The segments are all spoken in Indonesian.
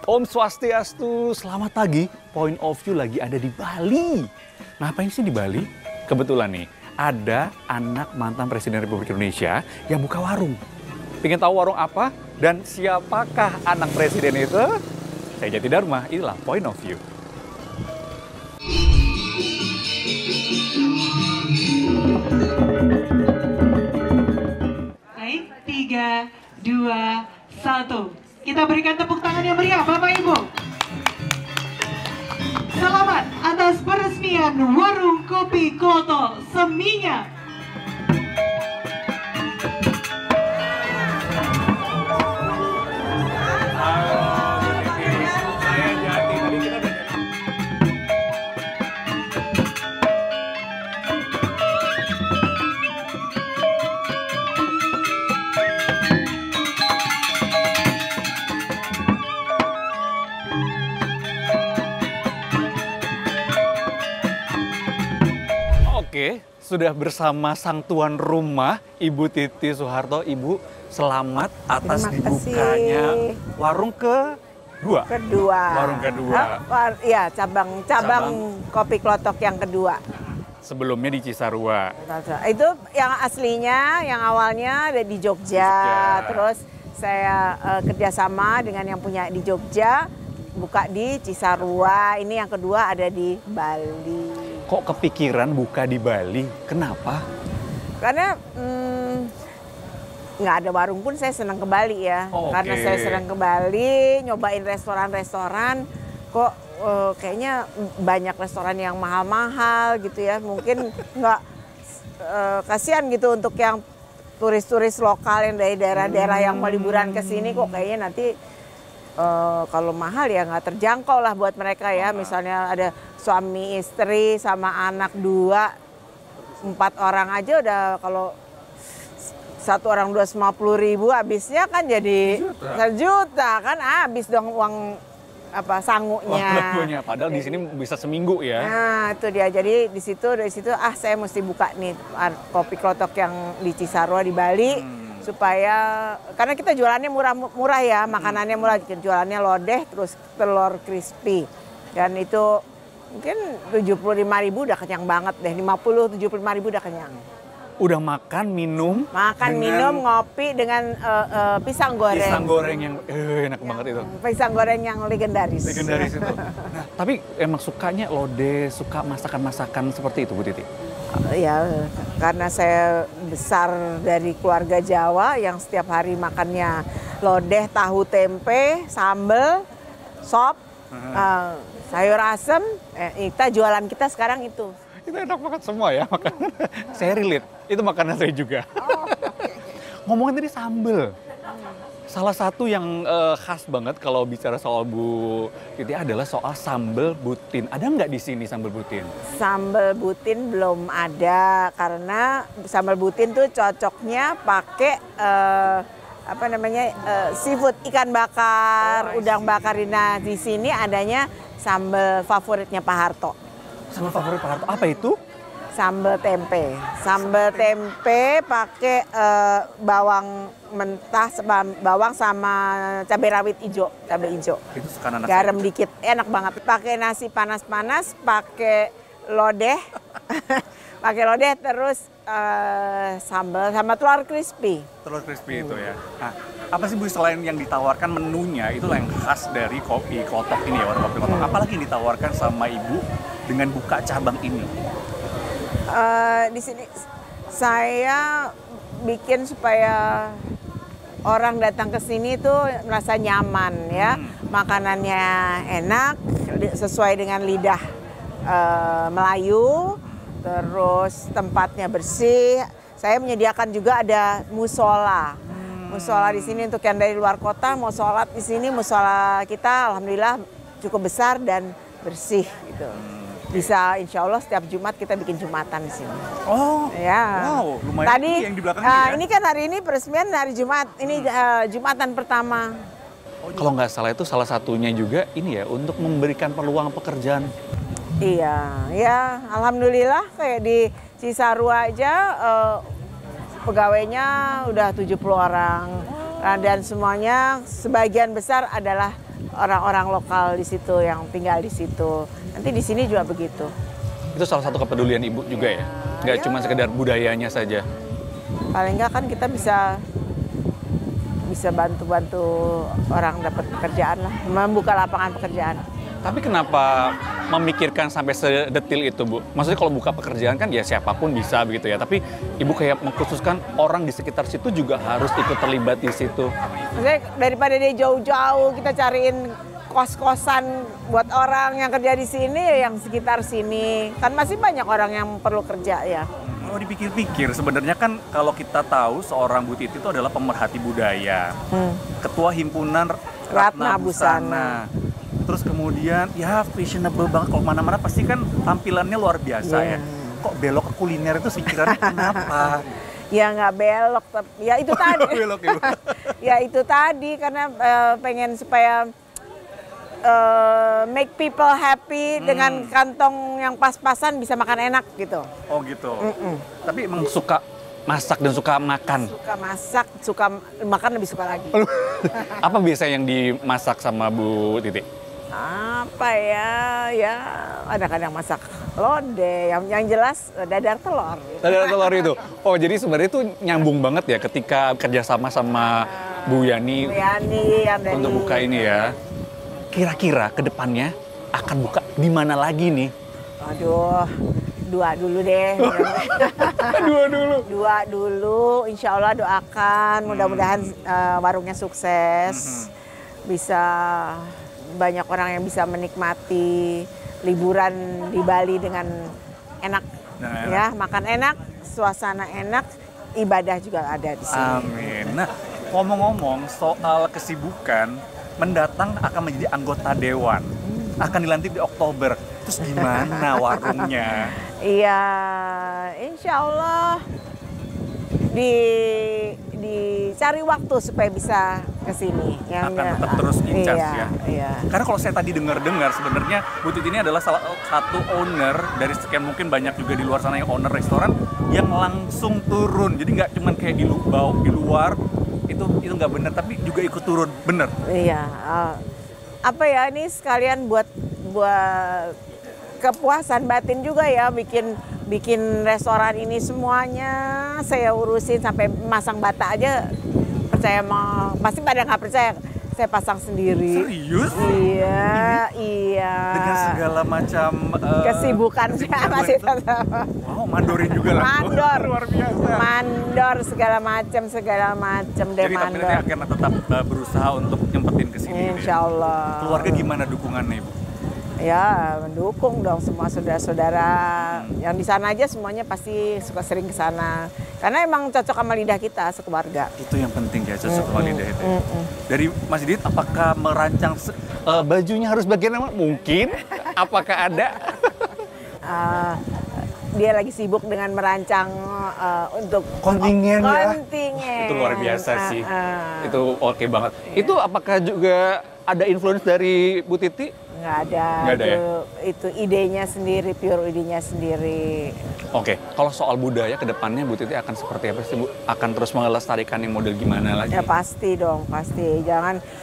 Om Swastiastu, selamat pagi. Point of view lagi ada di Bali. Ngapain sih di Bali? Kebetulan nih, ada anak mantan Presiden Republik Indonesia yang buka warung. Pengen tahu warung apa dan siapakah anak presiden itu? Saya Jati Dharma, inilah Point of View. Baik, 3, 2, 1. Kita berikan tepuk tangan yang meriah, Bapak Ibu. Selamat atas peresmian Warung Kopi Kloto Seminyak. Oke, sudah bersama sang tuan rumah, Ibu Titi Soeharto. Ibu, selamat atas dibukanya warung kedua. Warung kedua. Iya, cabang Kopi Klotok yang kedua. Sebelumnya di Cisarua. Itu yang aslinya, yang awalnya ada di Jogja. Terus saya kerjasama dengan yang punya di Jogja, buka di Cisarua. Ini yang kedua ada di Bali. Kok kepikiran buka di Bali? Kenapa? Karena nggak ada warung pun saya senang ke Bali ya. Karena saya senang ke Bali, nyobain restoran-restoran, kok kayaknya banyak restoran yang mahal-mahal gitu ya. Mungkin nggak kasihan gitu untuk yang turis-turis lokal yang dari daerah-daerah yang mau liburan ke sini, kok kayaknya nanti kalau mahal ya nggak terjangkau lah buat mereka ya. Misalnya ada suami istri sama anak 4 orang aja udah, kalau satu orang 250.000 habisnya kan jadi 1 juta kan, habis dong uang sangunya. Padahal di sini bisa seminggu ya. Nah itu dia, jadi dari situ saya mesti buka nih Kopi Klotok yang di Cisarua di Bali. Supaya, karena kita jualannya murah ya, makanannya murah, jualannya lodeh terus telur crispy. Dan itu mungkin 75.000 udah kenyang banget deh, 50-75.000 udah kenyang. Udah makan, minum? Minum, ngopi dengan pisang goreng. Pisang goreng yang enak banget itu. Pisang goreng yang legendaris. Legendaris itu. Nah, tapi emang sukanya lodeh, suka masakan-masakan seperti itu Bu Titi? Ya, karena saya besar dari keluarga Jawa yang setiap hari makannya lodeh, tahu tempe, sambal, sop, sayur asem. Jualan kita sekarang itu. Itu enak banget semua ya makanan. Saya relate, itu makanan saya juga. Ngomongin tadi sambal. Salah satu yang khas banget kalau bicara soal Bu Titi adalah soal sambal butin. Ada nggak di sini sambal butin? Sambal butin belum ada, karena sambal butin tuh cocoknya pakai seafood, ikan bakar, udang bakar. Nah di sini adanya sambal favoritnya Pak Harto. Sambal favorit Pak Harto apa itu? Sambal tempe. Sambal tempe pakai bawang mentah, bawang sama cabai rawit hijau, cabai hijau. Itu suka nanas. Garam dikit, enak banget. Pakai nasi panas-panas, pakai lodeh, pakai lodeh terus sambal sama telur crispy. Telur crispy itu ya. Nah, apa sih Bu selain yang ditawarkan menunya itulah yang khas dari Kopi Klotok ini ya, warung Kopi Klotok. Apalagi yang ditawarkan sama Ibu dengan buka cabang ini? Di sini saya bikin supaya orang datang ke sini tuh merasa nyaman ya, makanannya enak sesuai dengan lidah Melayu, terus tempatnya bersih. Saya menyediakan juga ada musola. Musola di sini untuk yang dari luar kota mau sholat di sini, musola kita alhamdulillah cukup besar dan bersih gitu. Bisa, insya Allah setiap Jumat kita bikin Jumatan di sini. Oh, ya. Wow, lumayan. Tadi yang di belakang ya? ini kan hari ini peresmian hari Jumat, ini Jumatan pertama. Kalau nggak salah itu salah satunya juga ini ya, untuk memberikan peluang pekerjaan. Iya, ya alhamdulillah kayak di Cisarua aja pegawainya udah 70 orang. Dan semuanya sebagian besar adalah orang-orang lokal di situ yang tinggal di situ. Nanti di sini juga begitu. Itu salah satu kepedulian Ibu juga ya? Nggak cuma sekedar budayanya saja? Paling nggak kan kita bisa bantu-bantu orang dapat pekerjaan lah, membuka lapangan pekerjaan. Tapi kenapa memikirkan sampai sedetil itu, Bu? Maksudnya kalau buka pekerjaan kan ya siapapun bisa begitu ya. Tapi Ibu kayak mengkhususkan orang di sekitar situ juga harus ikut terlibat di situ. Maksudnya daripada dia jauh-jauh kita cariin kos-kosan buat orang yang kerja di sini ya yang sekitar sini. Kan masih banyak orang yang perlu kerja ya. Kalau dipikir-pikir sebenarnya kan kalau kita tahu seorang Bu Titi itu adalah pemerhati budaya. Ketua Himpunan Ratna Busana. Terus kemudian ya fashionable banget, kalau mana-mana pasti kan tampilannya luar biasa ya. Kok belok ke kuliner itu pikirannya kenapa? Ya nggak belok, ya itu tadi. Belok ya. Ya itu tadi karena pengen supaya make people happy dengan kantong yang pas-pasan bisa makan enak gitu. Oh gitu. Tapi emang suka masak dan suka makan? Suka masak, suka makan lebih suka lagi. Apa biasanya yang dimasak sama Bu Titi? Apa ya kadang-kadang masak lodeh, yang jelas dadar telur. Dadar telur itu? Oh jadi sebenarnya itu nyambung banget ya ketika kerjasama sama Bu Yani yang dari, untuk buka ini ya. Kira-kira ke depannya akan buka di mana lagi nih? Aduh, dua dulu deh. Dua dulu, insya Allah doakan. Mudah-mudahan warungnya sukses. Bisa banyak orang yang bisa menikmati liburan di Bali dengan enak. Ya, makan enak, suasana enak, ibadah juga ada di sini. Amin. Nah, ngomong-ngomong soal kesibukan, mendatang akan menjadi anggota dewan. Akan dilantik di Oktober. Terus gimana warungnya? Iya, insya Allah dicari waktu supaya bisa ke sini. Akan tetap terus in charge ya? Iya. Karena kalau saya tadi dengar sebenarnya Bu Titi ini adalah salah satu owner dari sekian mungkin banyak juga di luar sana yang owner restoran yang langsung turun. Jadi nggak cuma kayak di luar, itu nggak benar, tapi juga ikut turun, benar? Iya, apa ya ini sekalian buat kepuasan batin juga ya, bikin restoran ini semuanya saya urusin sampai masang bata aja, percaya pasti pada nggak percaya, saya pasang sendiri. Serius? Iya. Dengan segala macam kesibukan saya masih tetap. Wow, mandorin juga lah. Mandor. Luar biasa. Mandor segala macam deh. Jadi tapi nanti akan tetap berusaha untuk nyempetin ke sini. Insya Allah. Keluarga gimana dukungannya, Ibu? Ya, mendukung dong semua saudara-saudara. Yang di sana aja semuanya pasti suka sering ke sana. Karena emang cocok sama lidah kita sekeluarga. Itu yang penting ya, cocok sama lidah itu. Dari Mas Didit, apakah merancang bajunya harus bagian apa? Mungkin. Apakah ada? Dia lagi sibuk dengan merancang untuk kontingen ya. Kontingen. Itu luar biasa sih. Itu oke banget. Itu apakah juga ada influence dari Bu Titi? Nggak ada ya? Itu idenya sendiri, pure idenya sendiri. Oke, kalau soal budaya ke depannya Bu Titi akan seperti apa sih Bu? Akan terus melestarikan yang model gimana lagi? Ya pasti dong, pasti.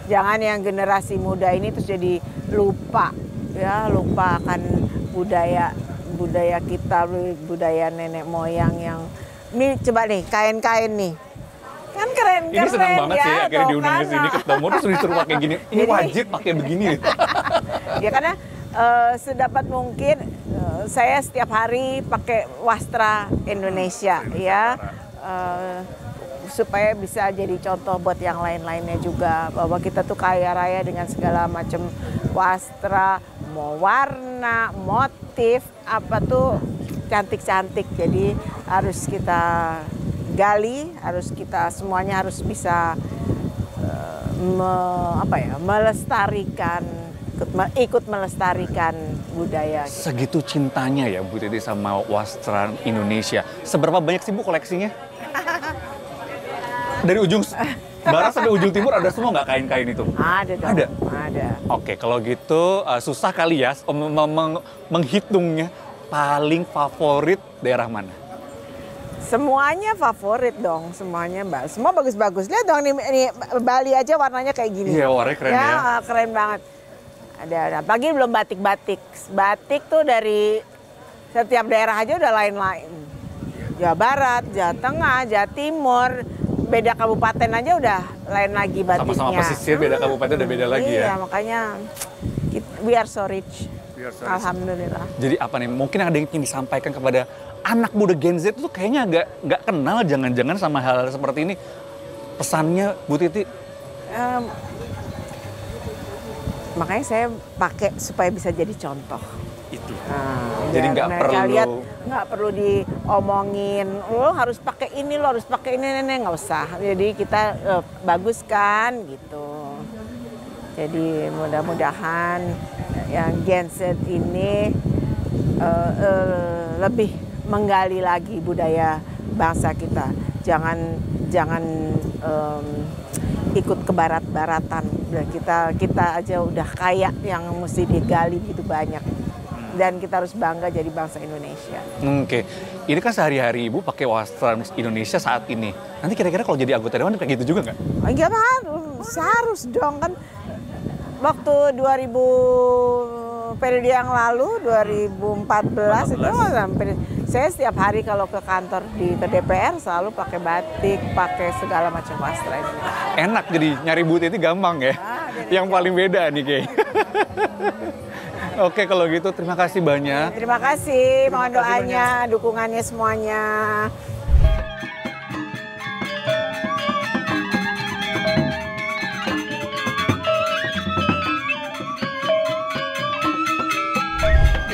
Jangan yang generasi muda ini terus jadi lupa akan budaya kita, budaya nenek moyang yang ini coba nih kain-kain nih. Kan keren. Ini senang banget ya, sih akhirnya diundang ke sini ketemu terus disuruh pakai gini. Ini wajib pakai begini. Ya karena sedapat mungkin saya setiap hari pakai wastra Indonesia ya. Supaya bisa jadi contoh buat yang lain-lainnya juga bahwa kita tuh kaya raya dengan segala macam wastra, mau warna, motif, apa tuh cantik-cantik. Jadi harus kita gali, semuanya harus bisa ikut melestarikan budaya. Segitu cintanya ya Bu Titi sama wastra Indonesia. Seberapa banyak sih Bu koleksinya? Dari ujung barat sampai ujung timur ada semua nggak kain-kain itu? Ada dong. Ada. Oke, kalau gitu susah kali ya menghitungnya. Paling favorit daerah mana? Semuanya favorit dong, semuanya Mbak. Semua bagus-bagus. Lihat dong nih Bali aja warnanya kayak gini. Iya, warnanya keren ya. Keren banget. Ada pagi belum batik-batik. Batik tuh dari setiap daerah aja udah lain-lain. Jawa Barat, Jawa Tengah, Jawa Timur, beda kabupaten aja udah lain lagi batiknya. Sama-sama pesisir, beda kabupaten udah beda lagi ya. Iya, makanya we are so rich. Alhamdulillah. Jadi apa nih, mungkin ada yang ingin disampaikan kepada anak muda Gen Z itu kayaknya nggak kenal jangan-jangan sama hal seperti ini. Pesannya Bu Titi? Makanya saya pakai supaya bisa jadi contoh. Itu. Jadi nggak perlu diomongin, lo harus pakai ini, lo harus pakai ini, nggak usah. Jadi kita baguskan gitu. Jadi mudah-mudahan yang Gen Z ini lebih menggali lagi budaya bangsa kita. Jangan ikut ke barat-baratan. Kita aja udah kaya yang mesti digali gitu banyak. Dan kita harus bangga jadi bangsa Indonesia. Oke. Ini kan sehari-hari Ibu pakai wastra Indonesia saat ini. Nanti kira-kira kalau jadi anggota dewan kayak gitu juga nggak? Enggak harus dong kan. Waktu 2000 periode yang lalu 2014 itu sampai saya setiap hari kalau ke kantor ke DPR selalu pakai batik, pakai segala macam wastra ini. Enak jadi nyari Bu Titi gampang ya. Yang paling beda nih kayak. Oke kalau gitu terima kasih banyak. Terima kasih, mohon doanya, dukungannya semuanya.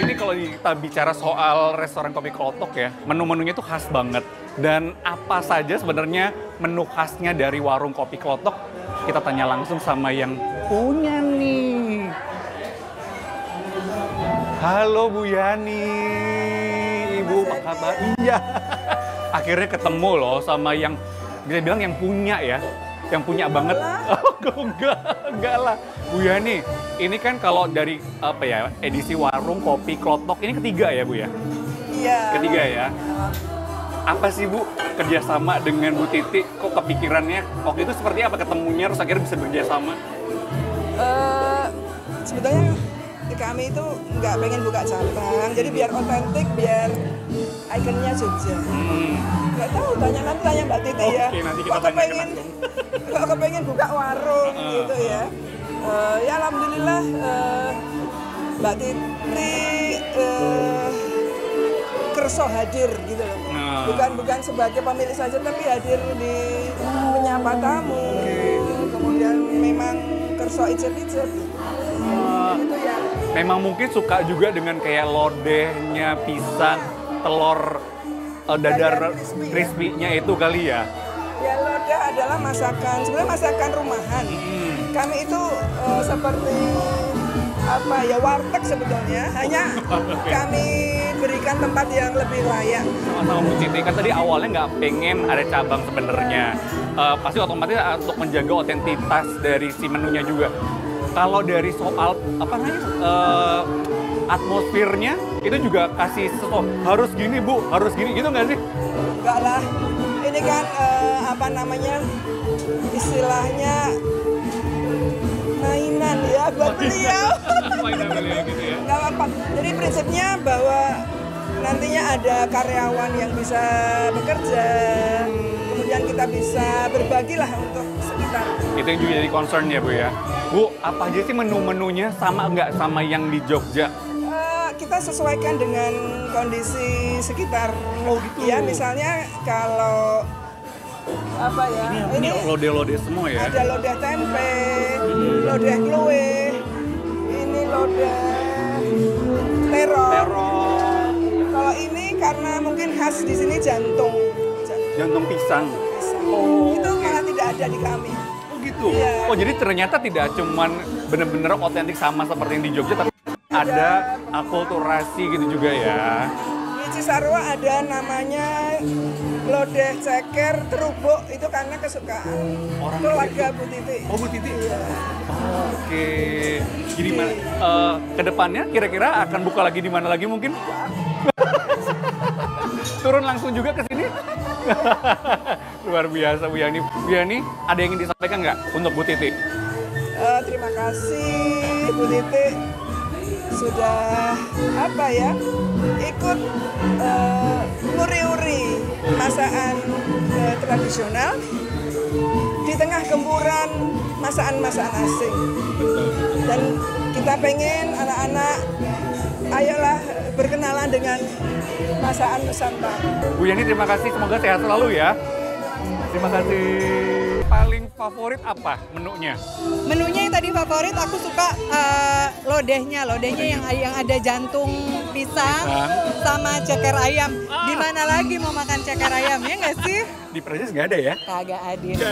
Ini kalau kita bicara soal restoran kopi Klotok ya, menu-menunya itu khas banget. Dan apa saja sebenarnya menu khasnya dari warung kopi Klotok, kita tanya langsung sama yang punya nih. Halo Bu Yani, Ibu apa kabar? Iya, akhirnya ketemu loh sama yang bisa bilang yang punya ya. Yang punya banget. Oh, enggak lah. Bu Yani, ini kan kalau dari apa ya, edisi warung kopi Klotok ini ketiga ya Bu ya? Iya. Ketiga ya. Apa sih Bu kerjasama dengan Bu Titi? Kok kepikirannya waktu itu seperti apa ketemunya terus akhirnya bisa kerjasama? Sebetulnya kami itu nggak pengen buka cabang, jadi biar otentik, biar ikonnya Jogja. Nggak tahu, tanya Mbak Titi ya. Oke, nanti kita tanyakan langsung. Kok kepengen buka warung gitu ya. Ya alhamdulillah Mbak Titi kerso hadir gitu loh. Bukan sebagai pemilik saja tapi hadir di menyapa tamu. Kemudian memang kerso icip-icip. Gitu ya. Memang mungkin suka juga dengan kayak lodehnya, pisang, telur, dadar crispy-nya itu kali ya? Ya lodeh adalah masakan, sebenarnya masakan rumahan. Kami itu seperti apa ya, warteg sebetulnya, hanya kami berikan tempat yang lebih layak. Sama-sama Bu Titi, kan tadi awalnya nggak pengen ada cabang sebenarnya. Pasti otomatis untuk menjaga otentitas dari si menunya juga. Kalau dari soal apa namanya atmosfernya itu juga kasih harus gini Bu, harus gini gitu nggak sih? Enggak lah, ini kan apa namanya istilahnya mainan ya buat beliau. Mainan beliau gitu ya. Nggak apa-apa. Jadi prinsipnya bahwa nantinya ada karyawan yang bisa bekerja, kemudian kita bisa berbagilah untuk sekitar. Itu yang juga jadi concern ya Bu ya. Bu, apa aja sih menu-menunya sama nggak sama yang di Jogja? Kita sesuaikan dengan kondisi sekitar. Oh gitu. Ya misalnya kalau apa ya? Ini lodeh-lodeh semua ya? Ada lodeh tempe, lodeh kluwe, ini lodeh terong. Kalau ini karena mungkin khas di sini jantung. Jantung pisang. Oh, itu malah tidak ada di kami. Oh gitu. Iya. Oh jadi ternyata tidak cuman bener-bener otentik sama seperti yang di Jogja, tapi ada akulturasi gitu juga ya. Di Cisarua ada namanya lodeh ceker terubuk, itu karena kesukaan keluarga Bu Titi. Oh Bu Titi. Iya. Oke. Jadi kedepannya kira-kira akan buka lagi di mana lagi mungkin? Turun langsung juga ke sini? Luar biasa Bu Yani. Bu Yani, ada yang ingin disampaikan nggak untuk Bu Titi? Terima kasih Bu Titi sudah ikut nguri-uri masakan tradisional di tengah gempuran masakan-masakan asing. Dan kita pengen anak-anak ayolah berkenalan dengan masakan Nusantara. Bu Yani terima kasih, semoga sehat selalu ya. Terima kasih. Paling favorit apa menunya? Menunya yang tadi favorit aku suka lodehnya yang ada jantung pisang sama ceker ayam. Di mana lagi mau makan ceker ayam ya nggak sih? Di Perancis nggak ada ya? Kagak ada.